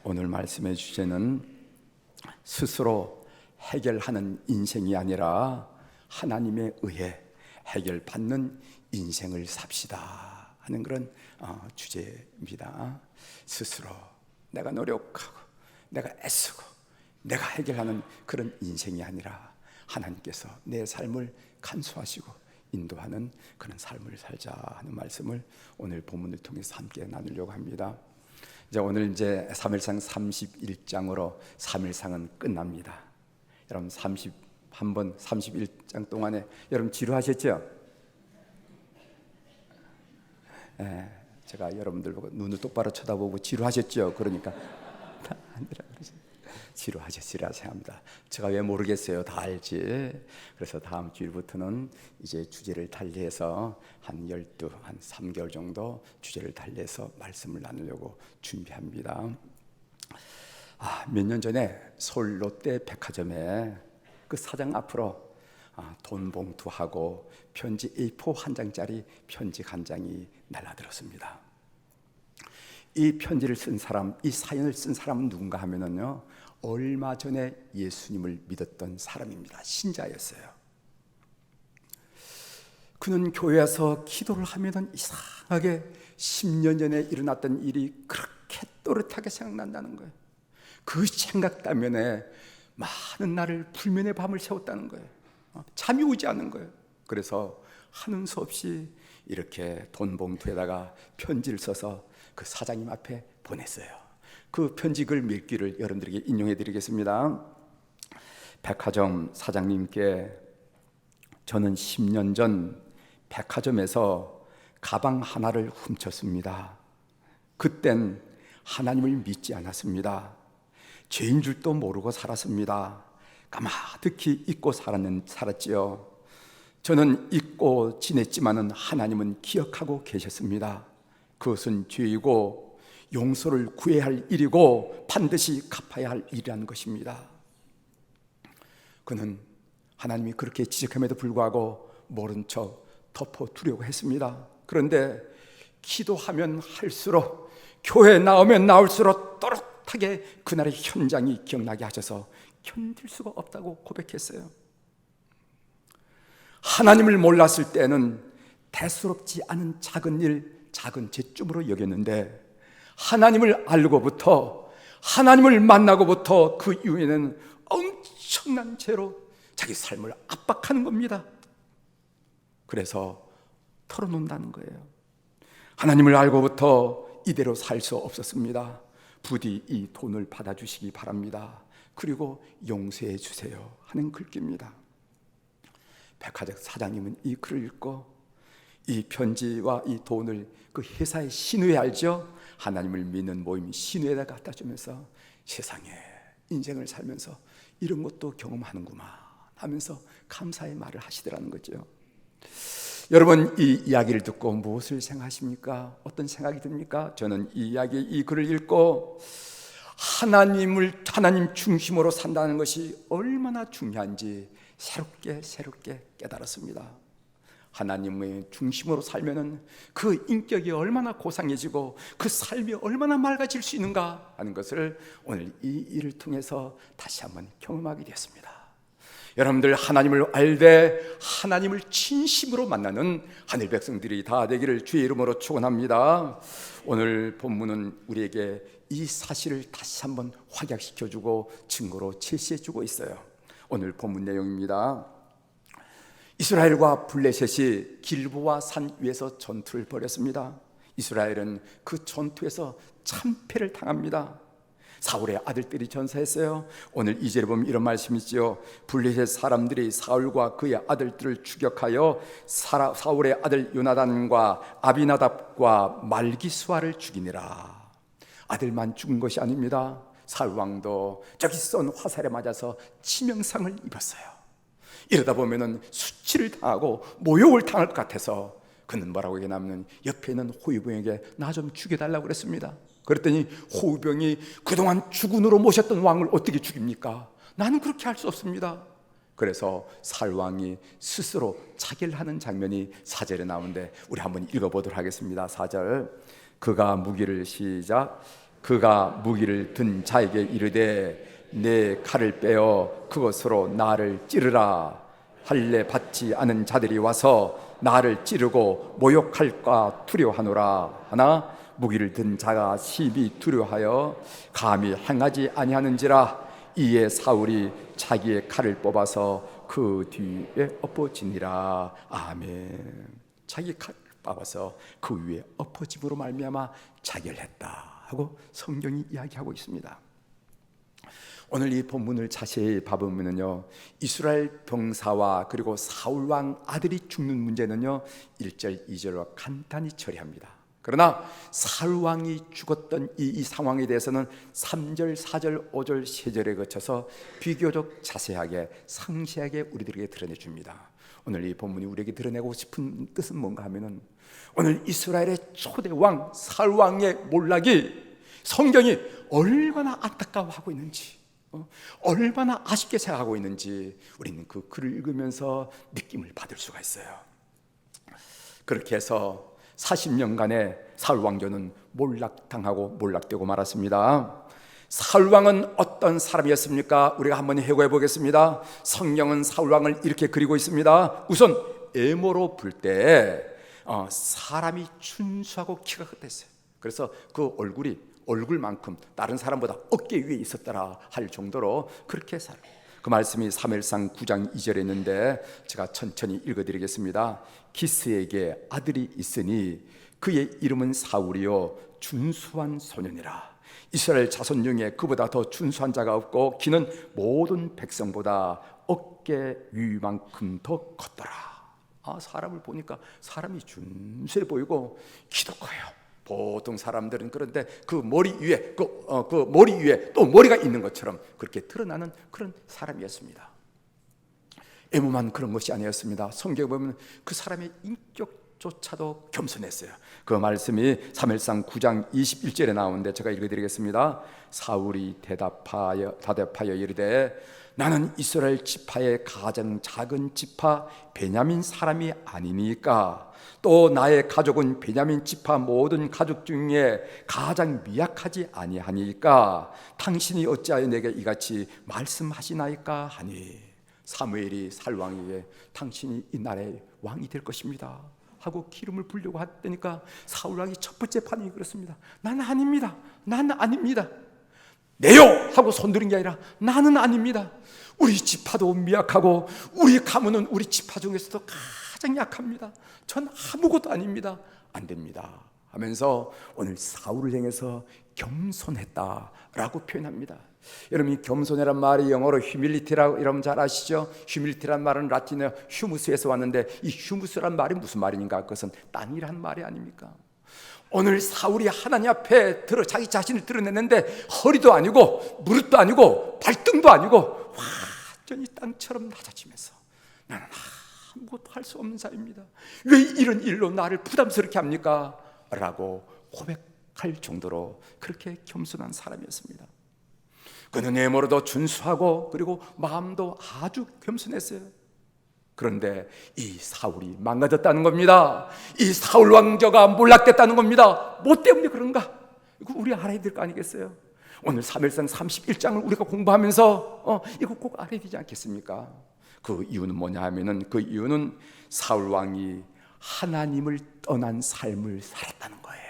오늘 말씀의 주제는 스스로 해결하는 인생이 아니라 하나님에 의해 해결받는 인생을 삽시다 하는 그런 주제입니다. 스스로 내가 노력하고 내가 애쓰고 내가 해결하는 그런 인생이 아니라 하나님께서 내 삶을 간수하시고 인도하는 그런 삶을 살자 하는 말씀을 오늘 본문을 통해서 함께 나누려고 합니다. 오늘 이제 3일상 31장으로 3일상은 끝납니다. 여러분 31번 31장 동안에 여러분 지루하셨죠? 제가 여러분들 보고 눈을 똑바로 쳐다보고 지루하셨죠? 그러니까 지루하셨으리라 생각합니다. 제가 왜 모르겠어요. 다 알지. 그래서 다음 주일부터는 이제 주제를 달리해서 한 3개월 정도 주제를 달리해서 말씀을 나누려고 준비합니다. 몇 년 전에 서울 롯데 백화점에 그 사장 앞으로 돈 봉투하고 편지 A4 한 장짜리 편지 한 장이 날아들었습니다. 이 편지를 쓴 사람, 이 사연을 쓴 사람은 누군가 하면은요, 얼마 전에 예수님을 믿었던 사람입니다. 신자였어요. 그는 교회에서 기도를 하면은 이상하게 10년 전에 일어났던 일이 그렇게 또렷하게 생각난다는 거예요. 그 생각 때문에 많은 날을 불면의 밤을 새웠다는 거예요. 잠이 오지 않는 거예요. 그래서 하는 수 없이 이렇게 돈 봉투에다가 편지를 써서 그 사장님 앞에 보냈어요. 그 편지 글 몇 개를 여러분들에게 인용해 드리겠습니다. 백화점 사장님께, 저는 10년 전 백화점에서 가방 하나를 훔쳤습니다. 그땐 하나님을 믿지 않았습니다. 죄인 줄도 모르고 살았습니다. 까마득히 잊고 살았지요. 저는 잊고 지냈지만은 하나님은 기억하고 계셨습니다. 그것은 죄이고 용서를 구해야 할 일이고 반드시 갚아야 할 일이라는 것입니다. 그는 하나님이 그렇게 지적함에도 불구하고 모른 척 덮어두려고 했습니다. 그런데 기도하면 할수록, 교회에 나오면 나올수록 또렷하게 그날의 현장이 기억나게 하셔서 견딜 수가 없다고 고백했어요. 하나님을 몰랐을 때는 대수롭지 않은 작은 일, 작은 죄점으로 여겼는데 하나님을 알고부터, 하나님을 만나고부터 그 이후에는 엄청난 죄로 자기 삶을 압박하는 겁니다. 그래서 털어놓는다는 거예요. 하나님을 알고부터 이대로 살 수 없었습니다. 부디 이 돈을 받아주시기 바랍니다. 그리고 용서해 주세요 하는 글귀입니다. 백화점 사장님은 이 글을 읽고 이 편지와 이 돈을 그 회사의 신우에, 알죠? 하나님을 믿는 모임 신우에다 갖다 주면서 세상에 인생을 살면서 이런 것도 경험하는구만 하면서 감사의 말을 하시더라는 거죠. 여러분, 이 이야기를 듣고 무엇을 생각하십니까? 어떤 생각이 듭니까? 저는 이 이야기, 이 글을 읽고 하나님 중심으로 산다는 것이 얼마나 중요한지 새롭게 깨달았습니다. 하나님의 중심으로 살면은 그 인격이 얼마나 고상해지고 그 삶이 얼마나 맑아질 수 있는가 하는 것을 오늘 이 일을 통해서 다시 한번 경험하게 되었습니다. 여러분들, 하나님을 알되 하나님을 진심으로 만나는 하늘 백성들이 다 되기를 주의 이름으로 축원합니다. 오늘 본문은 우리에게 이 사실을 다시 한번 확약시켜주고 증거로 제시해주고 있어요. 오늘 본문 내용입니다. 이스라엘과 블레셋이 길보아 산 위에서 전투를 벌였습니다. 이스라엘은 그 전투에서 참패를 당합니다. 사울의 아들들이 전사했어요. 오늘 2절에 보면 이런 말씀이 있죠. 블레셋 사람들이 사울과 그의 아들들을 추격하여 사울의 아들 요나단과 아비나답과 말기수아를 죽이니라. 아들만 죽은 것이 아닙니다. 사울 왕도 저기 쏜 화살에 맞아서 치명상을 입었어요. 이러다 보면은 수치를 당하고 모욕을 당할 것 같아서 그는 뭐라고 얘기하냐면 옆에 있는 호위병에게 나 좀 죽여달라고 그랬습니다. 그랬더니 호위병이 그동안 주군으로 모셨던 왕을 어떻게 죽입니까? 나는 그렇게 할 수 없습니다. 그래서 사울 왕이 스스로 자결 하는 장면이 4절에 나오는데 우리 한번 읽어보도록 하겠습니다. 4절, 그가 무기를 시작 그가 무기를 든 자에게 이르되 내 칼을 빼어 그것으로 나를 찌르라. 할례 받지 않은 자들이 와서 나를 찌르고 모욕할까 두려워하노라. 하나 무기를 든 자가 심히 두려워하여 감히 행하지 아니하는지라. 이에 사울이 자기의 칼을 뽑아서 그 뒤에 엎어지니라. 아멘. 자기 칼을 뽑아서 그 위에 엎어짐으로 말미암아 자결했다 하고 성경이 이야기하고 있습니다. 오늘 이 본문을 자세히 봐보면요, 이스라엘 병사와 그리고 사울 왕 아들이 죽는 문제는요 1절 2절로 간단히 처리합니다. 그러나 사울 왕이 죽었던 이 상황에 대해서는 3절 4절 5절 3절에 거쳐서 비교적 자세하게 상세하게 우리들에게 드러내줍니다. 오늘 이 본문이 우리에게 드러내고 싶은 뜻은 뭔가 하면은, 오늘 이스라엘의 초대 왕 사울 왕의 몰락이 성경이 얼마나 안타까워하고 있는지, 얼마나 아쉽게 생각하고 있는지 우리는 그 글을 읽으면서 느낌을 받을 수가 있어요. 그렇게 해서 40년간의 사울 왕조는 몰락당하고 몰락되고 말았습니다. 사울 왕은 어떤 사람이었습니까? 우리가 한번 해고해 보겠습니다. 성경은 사울 왕을 이렇게 그리고 있습니다. 우선 에모로 불 때 사람이 준수하고 키가 컸댔어요. 그래서 그 얼굴만큼 다른 사람보다 어깨 위에 있었더라 할 정도로 그렇게 살아요. 그 말씀이 사무엘상 9장 2절에 있는데 제가 천천히 읽어드리겠습니다. 기스에게 아들이 있으니 그의 이름은 사울이요 준수한 소년이라. 이스라엘 자손 중에 그보다 더 준수한 자가 없고 그는 모든 백성보다 어깨 위만큼 더 컸더라. 사람을 보니까 사람이 준수해 보이고 키도 커요. 보통 사람들은 그런데 그 머리 위에 그 머리 위에 또 머리가 있는 것처럼 그렇게 드러나는 그런 사람이었습니다. 애무만 그런 것이 아니었습니다. 성경에 보면 그 사람의 인격조차도 겸손했어요. 그 말씀이 사무엘상 9장 21절에 나오는데 제가 읽어드리겠습니다. 사울이 대답하여 이르되 나는 이스라엘 지파의 가장 작은 지파 베냐민 사람이 아니니까 또 나의 가족은 베냐민 지파 모든 가족 중에 가장 미약하지 아니하니까 당신이 어찌하여 내게 이같이 말씀하시나이까 하니 사무엘이 사울 왕에게 당신이 이 나라의 왕이 될 것입니다 하고 기름을 부으려고 하니까 사울 왕이 첫 번째 반응이 그렇습니다. 나는 아닙니다. 나는 아닙니다. 내요! 하고 손들은 게 아니라 나는 아닙니다. 우리 지파도 미약하고 우리 가문은 우리 지파 중에서도 가장 약합니다. 전 아무것도 아닙니다. 안 됩니다 하면서 오늘 사울을 향해서 겸손했다라고 표현합니다. 여러분, 이 겸손이란 말이 영어로 humility라고 여러분 잘 아시죠? humility란 말은 라틴어 휴무스에서 왔는데 이 휴무스란 말이 무슨 말인가? 그것은 땅이란 말이 아닙니까? 오늘 사울이 하나님 앞에 자기 자신을 드러냈는데 허리도 아니고 무릎도 아니고 발등도 아니고 완전히 땅처럼 낮아지면서 나는 아무것도 할 수 없는 자입니다. 왜 이런 일로 나를 부담스럽게 합니까? 라고 고백할 정도로 그렇게 겸손한 사람이었습니다. 그는 외모로도 준수하고 그리고 마음도 아주 겸손했어요. 그런데 이 사울이 망가졌다는 겁니다. 이 사울 왕조가 몰락됐다는 겁니다. 뭐 때문에 그런가? 이거 우리 알아야 될 거 아니겠어요? 오늘 사무엘상 31장을 우리가 공부하면서 이거 꼭 알아야 되지 않겠습니까? 그 이유는 뭐냐 하면은 그 이유는 사울 왕이 하나님을 떠난 삶을 살았다는 거예요.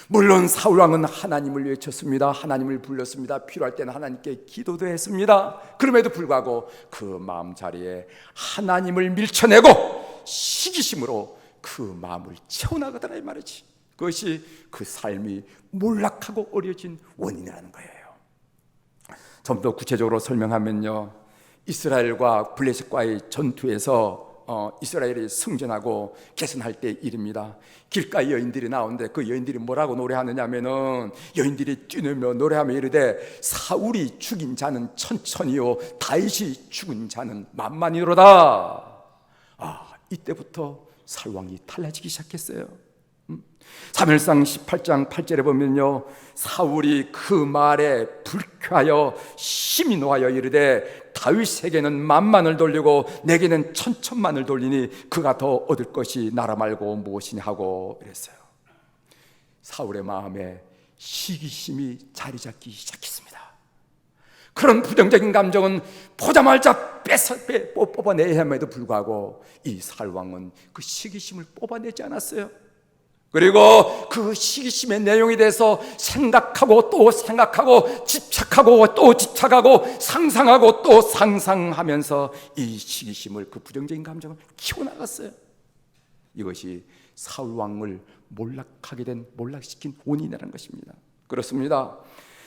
물론 사울 왕은 하나님을 외쳤습니다. 하나님을 불렀습니다. 필요할 때는 하나님께 기도도 했습니다. 그럼에도 불구하고 그 마음자리에 하나님을 밀쳐내고 시기심으로 그 마음을 채워나가더라 이 말이지. 그것이 그 삶이 몰락하고 어려진 원인이라는 거예요. 좀 더 구체적으로 설명하면요, 이스라엘과 블레셋과의 전투에서 이스라엘이 승전하고 개선할 때 일입니다. 길가에 여인들이 나오는데 그 여인들이 뭐라고 노래하느냐 하면은, 여인들이 뛰놀며 노래하며 이르되 사울이 죽인 자는 천천히요 다윗이 죽은 자는 만만이로다. 이때부터 사울 왕이 달라지기 시작했어요. 사무엘상 18장 8절에 보면요, 사울이 그 말에 불쾌하여 심히 노하여 이르되 다윗에게는 만만을 돌리고 내게는 천천만을 돌리니 그가 더 얻을 것이 나라 말고 무엇이냐 하고 이랬어요. 사울의 마음에 시기심이 자리 잡기 시작했습니다. 그런 부정적인 감정은 보자마자 뽑아내야 함에도 불구하고 이 사울왕은 그 시기심을 뽑아내지 않았어요. 그리고 그 시기심의 내용에 대해서 생각하고 또 생각하고 집착하고 또 집착하고 상상하고 또 상상하면서 이 시기심을, 그 부정적인 감정을 키워나갔어요. 이것이 사울왕을 몰락시킨 원인이라는 것입니다. 그렇습니다.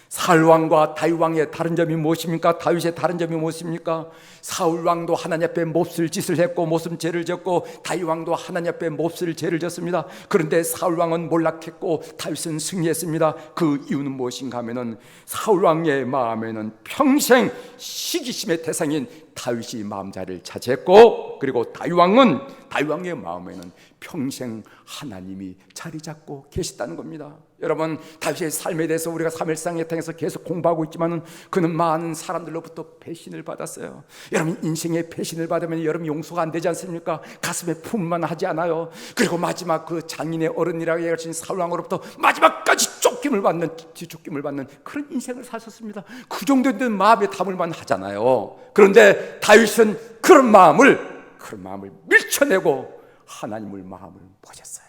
사울왕과 다윗왕의 다른 점이 무엇입니까? 다윗의 다른 점이 무엇입니까? 사울왕도 하나님 앞에 몹쓸 짓을 했고 몹쓸 죄를 졌고, 다윗왕도 하나님 앞에 몹쓸 죄를 졌습니다. 그런데 사울왕은 몰락했고 다윗은 승리했습니다. 그 이유는 무엇인가 하면은 사울왕의 마음에는 평생 시기심의 대상인 다윗이 마음자리를 차지했고, 그리고 다윗왕의 마음에는 평생 하나님이 자리 잡고 계시다는 겁니다. 여러분, 다윗의 삶에 대해서 우리가 사무엘상에 통해서 계속 공부하고 있지만은 그는 많은 사람들로부터 배신을 받았어요. 여러분, 인생에 배신을 받으면 여러분 용서가 안 되지 않습니까? 가슴에 품만 하지 않아요. 그리고 마지막 그 장인의 어른이라고 얘기하신 사울왕으로부터 마지막까지 쫓김을 받는 그런 인생을 사셨습니다. 그 정도 된 마음에 담을만 하잖아요. 그런데 다윗은 그런 마음을 밀쳐내고 하나님을 마음을 보셨어요.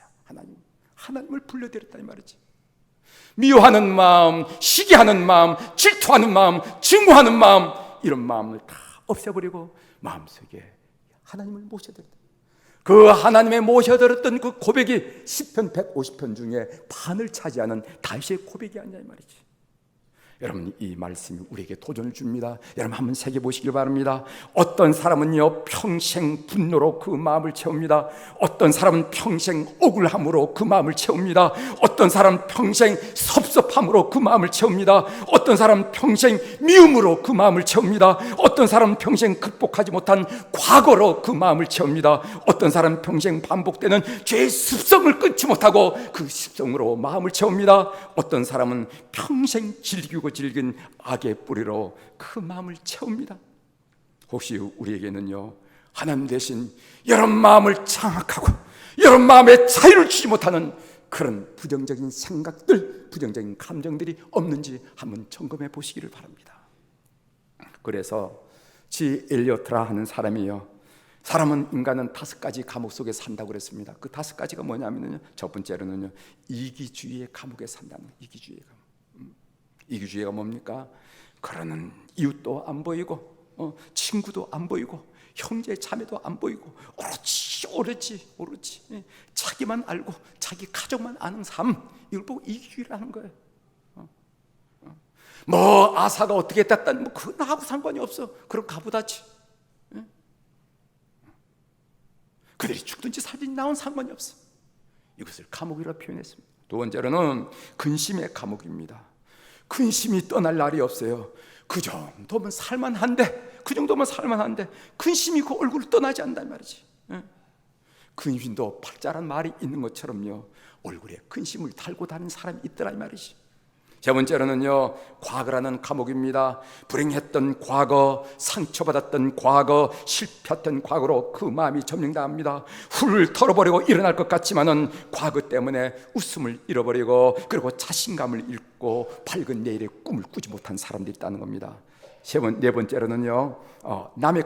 하나님을 불러드렸다 이 말이지. 미워하는 마음, 시기하는 마음, 질투하는 마음, 증오하는 마음, 이런 마음을 다 없애버리고 마음속에 하나님을 모셔드렸다. 그 하나님의 모셔드렸던 그 고백이 시편 150편 중에 반을 차지하는 다윗의 고백이 아니냐 이 말이지. 여러분, 이 말씀이 우리에게 도전을 줍니다. 여러분, 한번 새겨보시길 바랍니다. 어떤 사람은요 평생 분노로 그 마음을 채웁니다. 어떤 사람은 평생 억울함으로 그 마음을 채웁니다. 어떤 사람은 평생 섭섭함으로 그 마음을 채웁니다. 어떤 사람은 평생 미움으로 그 마음을 채웁니다. 어떤 사람은 평생 극복하지 못한 과거로 그 마음을 채웁니다. 어떤 사람은 평생 반복되는 죄의 습성을 끊지 못하고 그 습성으로 마음을 채웁니다. 어떤 사람은 평생 즐기고 질긴 악의 뿌리로 그 마음을 채웁니다. 혹시 우리에게는요 하나님 대신 여러분 마음을 장악하고 여러분 마음에 자유를 주지 못하는 그런 부정적인 생각들, 부정적인 감정들이 없는지 한번 점검해 보시기를 바랍니다. 그래서 지 엘리어트라 하는 사람이요, 인간은 5가지 감옥 속에 산다고 그랬습니다. 그 5가지가 뭐냐면요, 첫 번째로는요 이기주의의 감옥에 산다는 거예요. 이기주의의 감옥. 이기주의가 뭡니까? 그러는 이웃도 안 보이고 친구도 안 보이고 형제 자매도 안 보이고 오로지 자기만 알고 자기 가족만 아는 삶, 이걸 보고 이기주의라는 거예요. 뭐 아사가 어떻게 됐다는 뭐 그건 나하고 상관이 없어. 그럼 가보다지. 그들이 죽든지 살든지 나온 상관이 없어. 이것을 감옥이라고 표현했습니다. 두 번째로는 근심의 감옥입니다. 근심이 떠날 날이 없어요. 그 정도면 살만한데 근심이 그 얼굴을 떠나지 않는단 말이지. 근심도 팔자란 말이 있는 것처럼요 얼굴에 근심을 달고 다니는 사람이 있더라 이 말이지. 세 번째로는요 과거라는 감옥입니다. 불행했던 과거, 상처받았던 과거, 실패했던 과거로 그 마음이 점령당합니다. 훌 털어버리고 일어날 것 같지만은 과거 때문에 웃음을 잃어버리고 그리고 자신감을 잃고 밝은 내일의 꿈을 꾸지 못한 사람들이 있다는 겁니다. 네 번째로는요 남의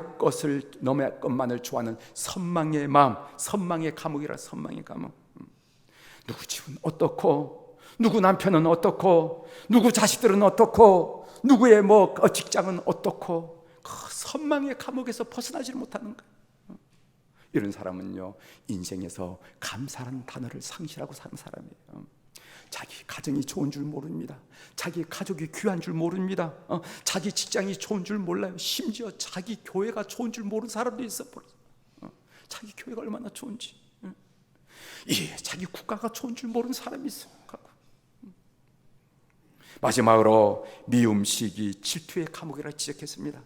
것만을 좋아하는 선망의 마음, 선망의 감옥이라. 선망의 감옥. 누구 집은 어떻고, 누구 남편은 어떻고, 누구 자식들은 어떻고, 누구의 직장은 어떻고, 그 선망의 감옥에서 벗어나지를 못하는 거예요. 이런 사람은요 인생에서 감사라는 단어를 상실하고 사는 사람이에요. 자기 가정이 좋은 줄 모릅니다. 자기 가족이 귀한 줄 모릅니다. 자기 직장이 좋은 줄 몰라요. 심지어 자기 교회가 좋은 줄 모르는 사람도 있어. 자기 교회가 얼마나 좋은지, 자기 국가가 좋은 줄 모르는 사람이 있어. 마지막으로 미움, 시기, 질투의 감옥이라 지적했습니다.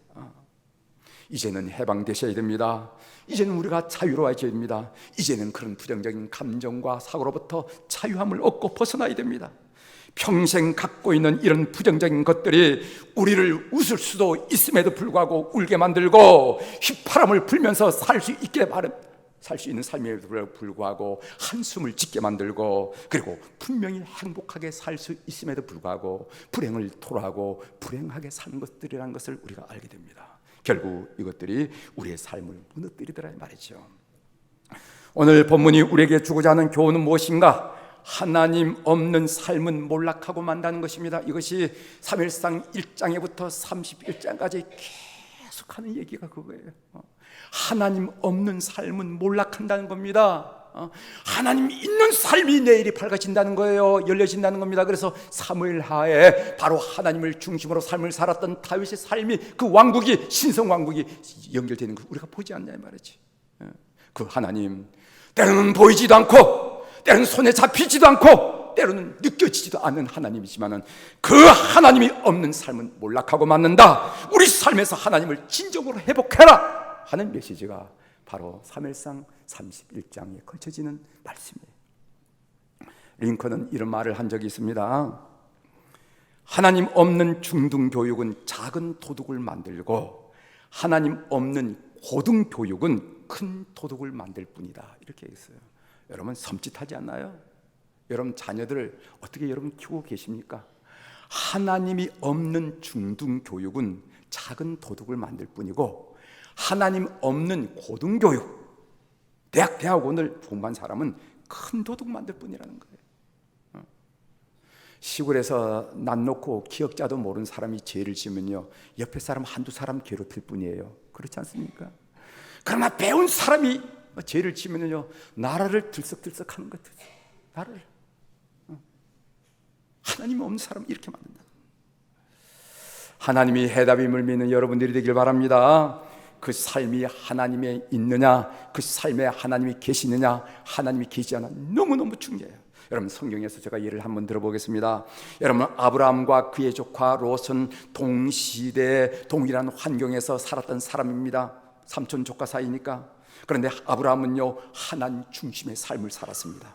이제는 해방되셔야 됩니다. 이제는 우리가 자유로워져야 됩니다. 이제는 그런 부정적인 감정과 사고로부터 자유함을 얻고 벗어나야 됩니다. 평생 갖고 있는 이런 부정적인 것들이 우리를 웃을 수도 있음에도 불구하고 울게 만들고 휘파람을 불면서 살 수 있게 살 수 있는 삶에도 불구하고 한숨을 짓게 만들고, 그리고 분명히 행복하게 살 수 있음에도 불구하고 불행을 토로하고 불행하게 사는 것들이라는 것을 우리가 알게 됩니다. 결국 이것들이 우리의 삶을 무너뜨리더라 이 말이죠. 오늘 본문이 우리에게 주고자 하는 교훈은 무엇인가? 하나님 없는 삶은 몰락하고 만다는 것입니다. 이것이 사무엘상 1장에부터 31장까지 계속하는 얘기가 그거예요. 하나님 없는 삶은 몰락한다는 겁니다. 하나님 있는 삶이 내일이 밝아진다는 거예요. 열려진다는 겁니다. 그래서 사무엘하에 바로 하나님을 중심으로 삶을 살았던 다윗의 삶이, 그 왕국이, 신성 왕국이 연결되는 거 우리가 보지 않냐 이 말이지. 그 하나님, 때로는 보이지도 않고 때로는 손에 잡히지도 않고 때로는 느껴지지도 않는 하나님이지만은 그 하나님이 없는 삶은 몰락하고 맙는다. 우리 삶에서 하나님을 진정으로 회복해라 하는 메시지가 바로 사무엘상 31장에 걸쳐지는 말씀이에요. 링컨은 이런 말을 한 적이 있습니다. 하나님 없는 중등교육은 작은 도둑을 만들고 하나님 없는 고등교육은 큰 도둑을 만들 뿐이다. 이렇게 했어요. 여러분 섬찟하지 않나요? 여러분 자녀들 어떻게 여러분 키우고 계십니까? 하나님이 없는 중등교육은 작은 도둑을 만들 뿐이고 하나님 없는 고등교육, 대학원을 공부한 사람은 큰 도둑 만들 뿐이라는 거예요. 시골에서 난 놓고 기억자도 모르는 사람이 죄를 지으면요, 옆에 사람 한두 사람 괴롭힐 뿐이에요. 그렇지 않습니까? 그러나 배운 사람이 죄를 지으면요, 나라를 들썩들썩하는 것 같아요. 나라를. 하나님 없는 사람 이렇게 만든다. 하나님이 해답임을 믿는 여러분들이 되길 바랍니다. 그 삶이 하나님에 있느냐, 그 삶에 하나님이 계시느냐, 하나님이 계시지 않아 너무너무 중요해요. 여러분 성경에서 제가 예를 한번 들어보겠습니다. 여러분 아브라함과 그의 조카 롯은 동시대 동일한 환경에서 살았던 사람입니다. 삼촌 조카 사이니까. 그런데 아브라함은요, 하나님 중심의 삶을 살았습니다.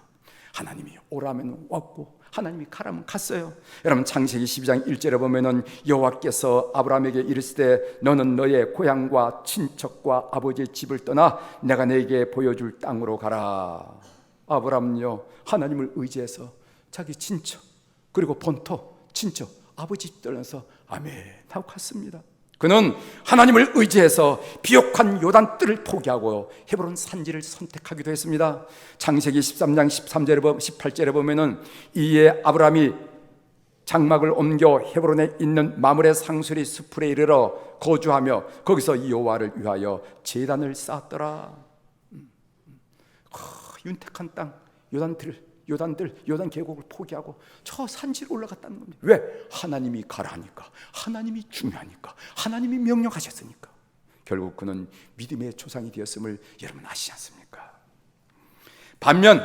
하나님이 오라면 왔고 하나님이 가라면 갔어요. 여러분 창세기 12장 1절에 보면은 여호와께서 아브라함에게 이르시되 너는 너의 고향과 친척과 아버지의 집을 떠나 내가 너에게 보여줄 땅으로 가라. 아브라함은요, 하나님을 의지해서 자기 친척, 그리고 본토, 친척, 아버지 집 떠나서 아멘 하고 갔습니다. 그는 하나님을 의지해서 비옥한 요단뜰을 포기하고 헤브론 산지를 선택하기도 했습니다. 창세기 13장 18절에 보면은 이에 아브라함이 장막을 옮겨 헤브론에 있는 마므레 상수리 숲에 이르러 거주하며 거기서 여호와를 위하여 제단을 쌓았더라. 윤택한 땅, 요단 계곡을 포기하고 저 산지로 올라갔다는 겁니다. 왜? 하나님이 가라 하니까, 하나님이 중요하니까, 하나님이 명령하셨으니까. 결국 그는 믿음의 조상이 되었음을 여러분 아시지 않습니까? 반면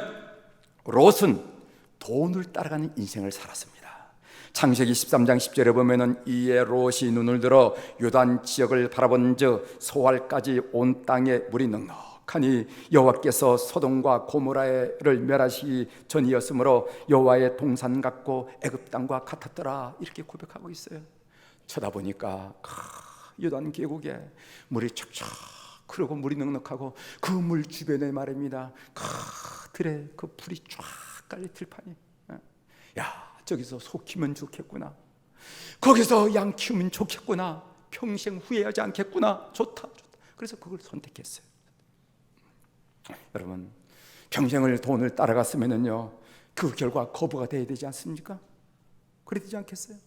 롯은 돈을 따라가는 인생을 살았습니다. 창세기 13장 10절에 보면은 이에 롯이 눈을 들어 요단 지역을 바라본즉 소알까지 온 땅에 물이 넉넉하니 여호와께서 소돔과 고모라를 멸하시기 전이었으므로 여호와의 동산 같고 애굽 땅과 같았더라. 이렇게 고백하고 있어요. 쳐다보니까 요단 계곡에 물이 척척 흐르고 물이 넉넉하고 그 물 주변에 말입니다, 들에 그 불이 쫙 깔린 들판이, 야 저기서 소 키우면 좋겠구나, 거기서 양 키우면 좋겠구나, 평생 후회하지 않겠구나, 좋다. 그래서 그걸 선택했어요. 여러분 평생을 돈을 따라갔으면요, 그 결과 거부가 돼야 되지 않습니까? 그래야 되지 않겠어요?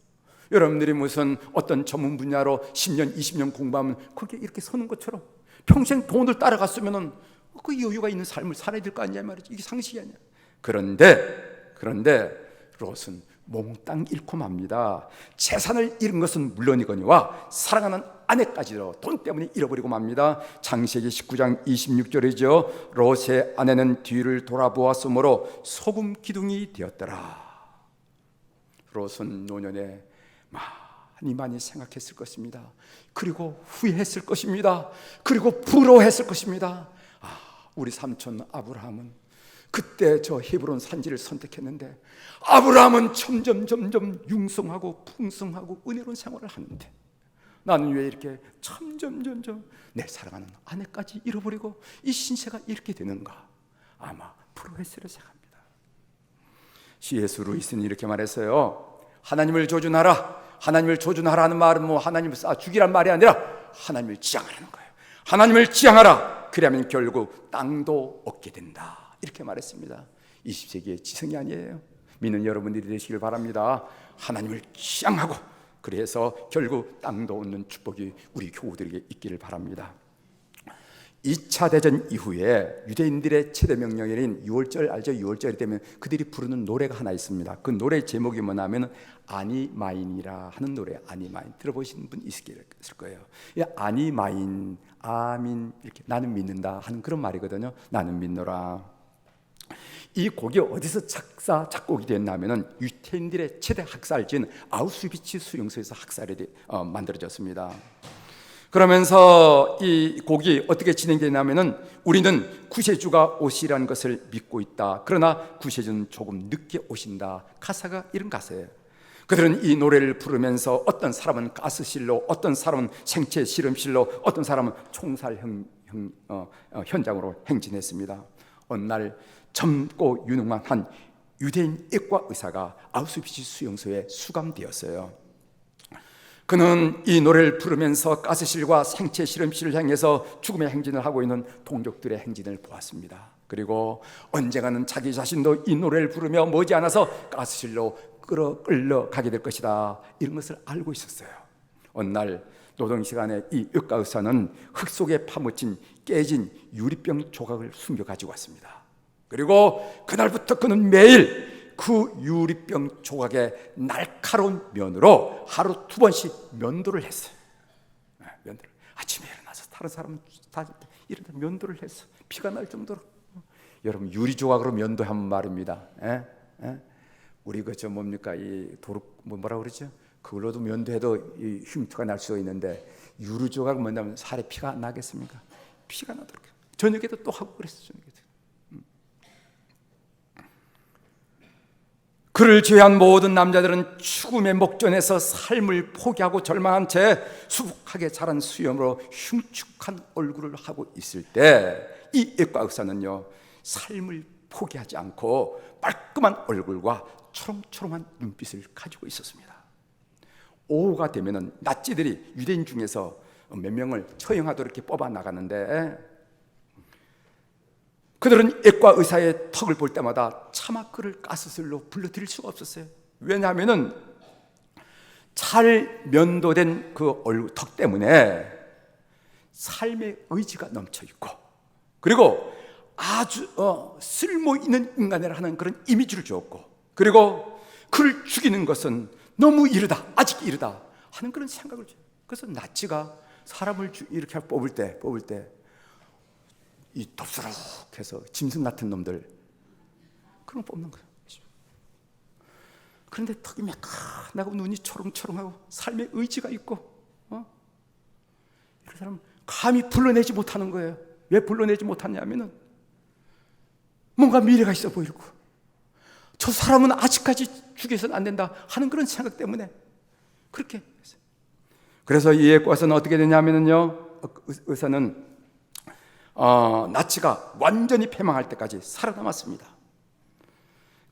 여러분들이 무슨 어떤 전문 분야로 10년 20년 공부하면 그게 이렇게 서는 것처럼 평생 돈을 따라갔으면 그 여유가 있는 삶을 살아야 될 거 아니냐 말이지. 이게 상식이 아니야. 그런데 롯은 몽땅 잃고 맙니다. 재산을 잃은 것은 물론이거니와 사랑하는 아내까지도 돈 때문에 잃어버리고 맙니다. 창세기 19장 26절이죠. 롯의 아내는 뒤를 돌아보았으므로 소금 기둥이 되었더라. 롯은 노년에 많이 생각했을 것입니다. 그리고 후회했을 것입니다. 그리고 부러워했을 것입니다. 우리 삼촌 아브라함은 그때 저 헤브론 산지를 선택했는데 아브라함은 점점 융성하고 풍성하고 은혜로운 생활을 하는데 나는 왜 이렇게 점점 내 사랑하는 아내까지 잃어버리고 이 신세가 이렇게 되는가? 아마 프로레스를 생각합니다. C.S. 루이스는 이렇게 말했어요. 하나님을 조준하라. 하나님을 조준하라는 말은 하나님을 죽이란 말이 아니라 하나님을 지향하라는 거예요. 하나님을 지향하라. 그러면 결국 땅도 얻게 된다. 이렇게 말했습니다. 20세기의 지성이 아니에요. 믿는 여러분들이 되시길 바랍니다. 하나님을 지향하고 그래서 결국 땅도 얻는 축복이 우리 교우들에게 있기를 바랍니다. 2차 대전 이후에 유대인들의 최대 명령일인 6월절 알죠? 6월절이 되면 그들이 부르는 노래가 하나 있습니다. 그 노래 제목이 뭐냐면 아니마인이라 하는 노래. 아니마인 들어보신 분 있을 거예요. 아니마인, 아민 이렇게 나는 믿는다 하는 그런 말이거든요. 나는 믿노라. 이 곡이 어디서 작곡이 됐냐면은 유태인들의 최대 학살지인 아우슈비츠 수용소에서 학살이 만들어졌습니다. 그러면서 이 곡이 어떻게 진행되냐면은 우리는 구세주가 오시라는 것을 믿고 있다. 그러나 구세주는 조금 늦게 오신다. 가사가 이런 가사예요. 그들은 이 노래를 부르면서 어떤 사람은 가스실로, 어떤 사람은 생체 실험실로, 어떤 사람은 총살 현장으로 행진했습니다. 어느 날 젊고 유능한 한 유대인 의과 의사가 아우슈비츠 수용소에 수감되었어요. 그는 이 노래를 부르면서 가스실과 생체 실험실을 향해서 죽음의 행진을 하고 있는 동족들의 행진을 보았습니다. 그리고 언젠가는 자기 자신도 이 노래를 부르며 머지않아서 가스실로 끌려가게 될 것이다. 이런 것을 알고 있었어요. 어느 날 노동 시간에 이 의과 의사는 흙 속에 파묻힌 깨진 유리병 조각을 숨겨 가지고 왔습니다. 그리고 그날부터 그는 매일 그 유리병 조각에 날카로운 면으로 하루 2번씩 면도를 했어요. 면도를 아침에 일어나서 다른 사람 다 일어나 면도를 했어. 피가 날 정도로. 여러분 유리 조각으로 면도하면 말입니다. 우리 그저 뭡니까 이 도둑 뭐라고 그러죠? 그걸로도 면도해도 이 흉터가 날 수 있는데 유리 조각 뭐냐면 살에 피가 안 나겠습니까? 피가 나도록. 저녁에도 또 하고 그랬어. 저녁에도. 그를 제외한 모든 남자들은 죽음의 목전에서 삶을 포기하고 절망한 채 수북하게 자란 수염으로 흉측한 얼굴을 하고 있을 때 이 의과 의사는요 삶을 포기하지 않고 말끔한 얼굴과 초롱초롱한 눈빛을 가지고 있었습니다. 오후가 되면은 나치들이 유대인 중에서 몇 명을 처형하도록 이렇게 뽑아 나가는데 그들은 의과 의사의 턱을 볼 때마다 차마 그를 가스실로 불러들일 수가 없었어요. 왜냐하면은 잘 면도된 그 턱 때문에 삶의 의지가 넘쳐 있고 그리고 아주 쓸모 있는 인간이라 하는 그런 이미지를 주었고 그리고 그를 죽이는 것은 너무 이르다, 아직 이르다 하는 그런 생각을 줘요. 그래서 나치가 사람을 이렇게 뽑을 때 이 덥수룩해서 짐승 같은 놈들 그런 거 뽑는 거예요. 그런데 턱이 매끈하고 눈이 초롱초롱하고 삶의 의지가 있고 이런 사람 감히 불러내지 못하는 거예요. 왜 불러내지 못하냐면은 뭔가 미래가 있어 보이고 저 사람은 아직까지 죽여서는 안 된다 하는 그런 생각 때문에 그렇게 했어요. 그래서 이 의과서는 어떻게 되냐면은요 의사는 나치가 완전히 패망할 때까지 살아남았습니다.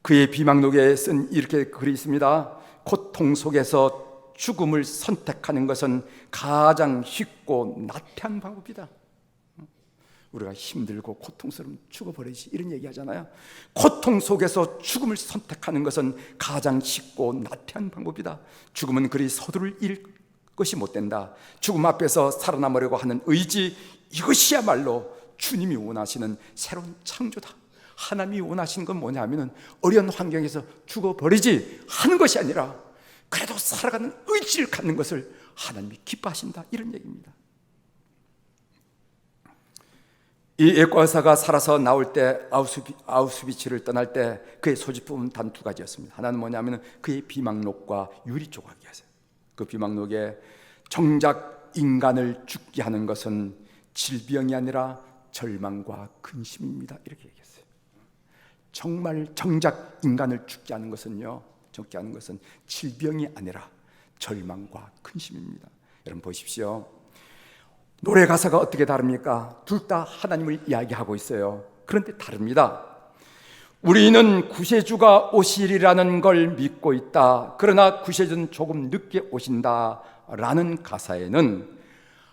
그의 비망록에 쓴 이렇게 글이 있습니다. 고통 속에서 죽음을 선택하는 것은 가장 쉽고 나태한 방법이다. 우리가 힘들고 고통스러우면 죽어버리지 이런 얘기 하잖아요. 고통 속에서 죽음을 선택하는 것은 가장 쉽고 나태한 방법이다. 죽음은 그리 서두를 일 것이 못 된다. 죽음 앞에서 살아남으려고 하는 의지, 이것이야말로 주님이 원하시는 새로운 창조다. 하나님이 원하시는 건 뭐냐 하면 어려운 환경에서 죽어버리지 하는 것이 아니라 그래도 살아가는 의지를 갖는 것을 하나님이 기뻐하신다 이런 얘기입니다. 이 의과 의사가 살아서 나올 때 아우슈비츠를 떠날 때 그의 소지품은 단 2가지였습니다. 하나는 뭐냐면 그의 비망록과 유리 조각이었어요. 그 비망록에 정작 인간을 죽게 하는 것은 질병이 아니라 절망과 근심입니다. 이렇게 얘기했어요. 정작 인간을 죽게 하는 것은 질병이 아니라 절망과 근심입니다. 여러분 보십시오. 노래 가사가 어떻게 다릅니까? 둘 다 하나님을 이야기하고 있어요. 그런데 다릅니다. 우리는 구세주가 오시리라는 걸 믿고 있다. 그러나 구세주는 조금 늦게 오신다 라는 가사에는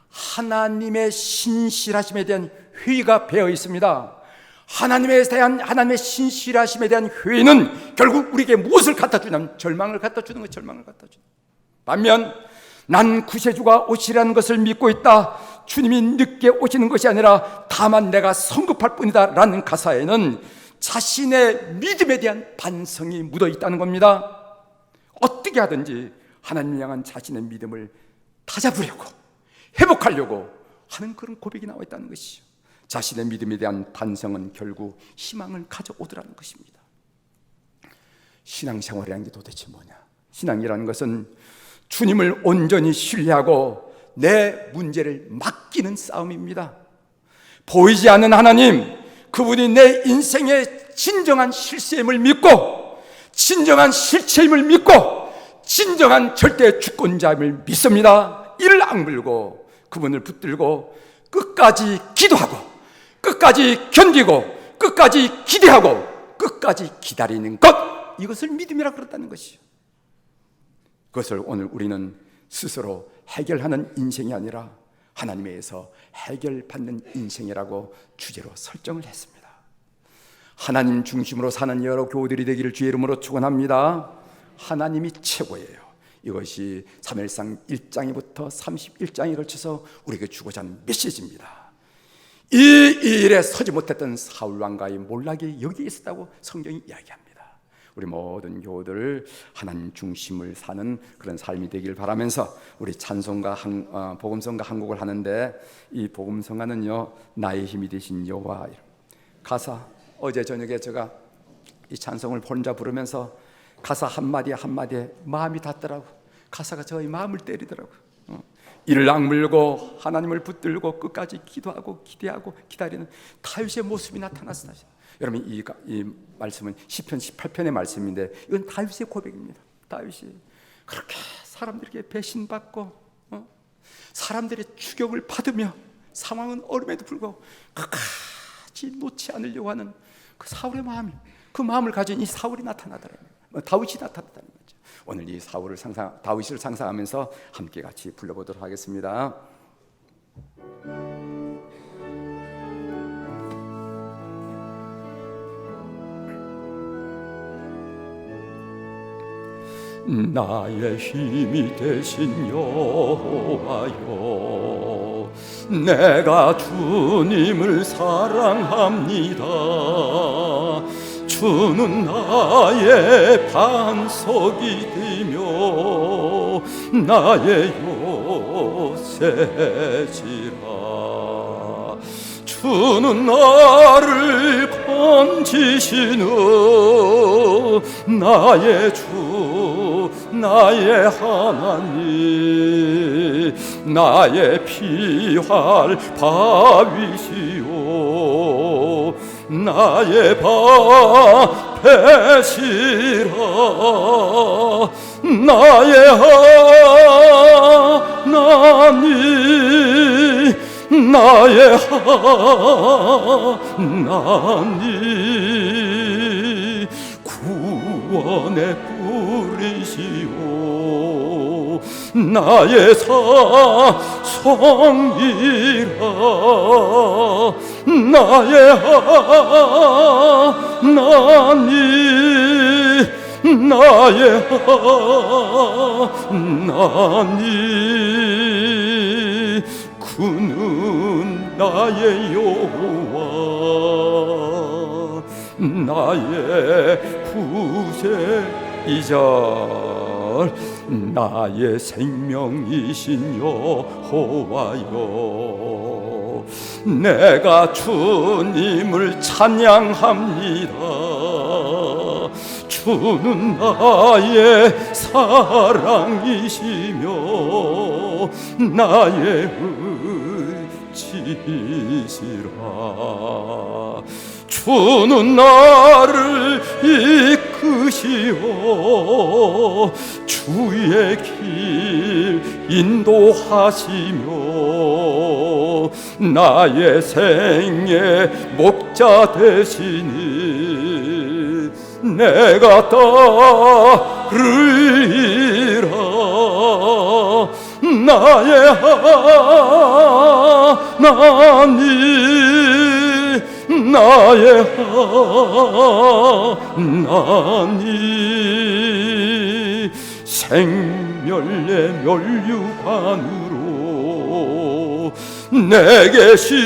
하나님의 신실하심에 대한 회의가 배어 있습니다. 하나님의 신실하심에 대한 회의는 결국 우리에게 무엇을 갖다 주냐면 절망을 갖다 주는 거예요. 절망을 갖다 주는. 반면 난 구세주가 오시라는 것을 믿고 있다. 주님이 늦게 오시는 것이 아니라 다만 내가 성급할 뿐이다 라는 가사에는 자신의 믿음에 대한 반성이 묻어 있다는 겁니다. 어떻게 하든지 하나님을 향한 자신의 믿음을 다잡으려고 회복하려고 하는 그런 고백이 나와 있다는 것이죠. 자신의 믿음에 대한 반성은 결국 희망을 가져오더라는 것입니다. 신앙생활이라는 게 도대체 뭐냐? 신앙이라는 것은 주님을 온전히 신뢰하고 내 문제를 맡기는 싸움입니다. 보이지 않는 하나님, 그분이 내 인생의 진정한 실세임을 믿고, 진정한 실체임을 믿고, 진정한 절대 주권자임을 믿습니다. 이를 악물고 그분을 붙들고 끝까지 기도하고 끝까지 견디고 끝까지 기대하고 끝까지 기다리는 것, 이것을 믿음이라 그랬다는 것이죠. 그것을 오늘 우리는 스스로 해결하는 인생이 아니라 하나님에 의해서 해결받는 인생이라고 주제로 설정을 했습니다. 하나님 중심으로 사는 여러 교우들이 되기를 주의 이름으로 축원합니다. 하나님이 최고예요. 이것이 사무엘상 1장부터 31장에 걸쳐서 우리에게 주고자 하는 메시지입니다. 이 일에 서지 못했던 사울 왕가의 몰락이 여기에 있었다고 성경이 이야기합니다. 우리 모든 교우들 하나님 중심을 사는 그런 삶이 되길 바라면서 우리 찬송가 복음성가 한 곡을 하는데, 이 복음성가는요, 나의 힘이 되신 여호와. 가사, 어제 저녁에 제가 이 찬송을 혼자 부르면서 가사 한마디에 한마디에 마음이 닿더라고. 가사가 저의 마음을 때리더라고. 이를 악물고 하나님을 붙들고 끝까지 기도하고 기대하고 기다리는 다윗의 모습이 나타났어요. 여러분, 이 말씀은 시편 18편의 말씀인데 이건 다윗의 고백입니다. 다윗이 그렇게 사람들에게 배신받고 사람들의 추격을 받으며 상황은 어려움에도 불구하고 끝까지 놓지 않으려고 하는 그 사울의 마음이, 그 마음을 가진 이 사울이 나타나더라고요. 다윗이 나타났다는 거죠. 오늘 이 다윗을 상상하면서 함께 같이 불러보도록 하겠습니다. 나의 힘이 되신 여호와여, 내가 주님을 사랑합니다. 주는 나의 반석이 되며 나의 요새지라. 주는 나를 건지시는 나의 주, 나의 하나님, 나의 피할 바위시오, 나의 방패시라. 나의 하나님, 나의 하나님, 구원의 뿌리시오, 나의 사성이라. 나의 하나님, 나의 하나님, 그는 나의 여호와, 나의 구세. 2절, 나의 생명이신 여호와여, 내가 주님을 찬양합니다. 주는 나의 사랑이시며 나의 의지시라. 주는 나를 이끌 이끄시어 주의 길 인도하시며 나의 생의 목자 되시니 내가 따르리라. 나의 하나님, 나의 하나님, 생멸의 멸류관으로 내게 씌우소서.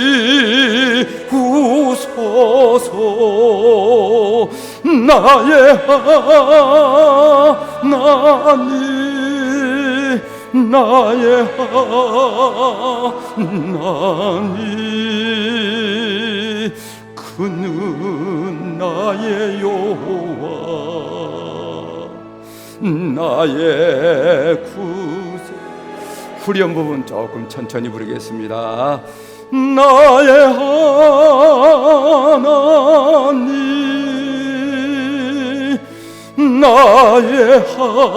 나의 하나님, 나의 하나님, 그는 나의 여호와, 나의 구세. 후렴 부분 조금 천천히 부르겠습니다. 나의 하나님, 나의 하나님,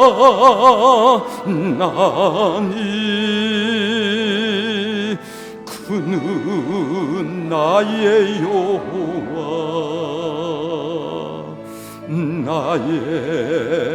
그는 나의 여호와, 나의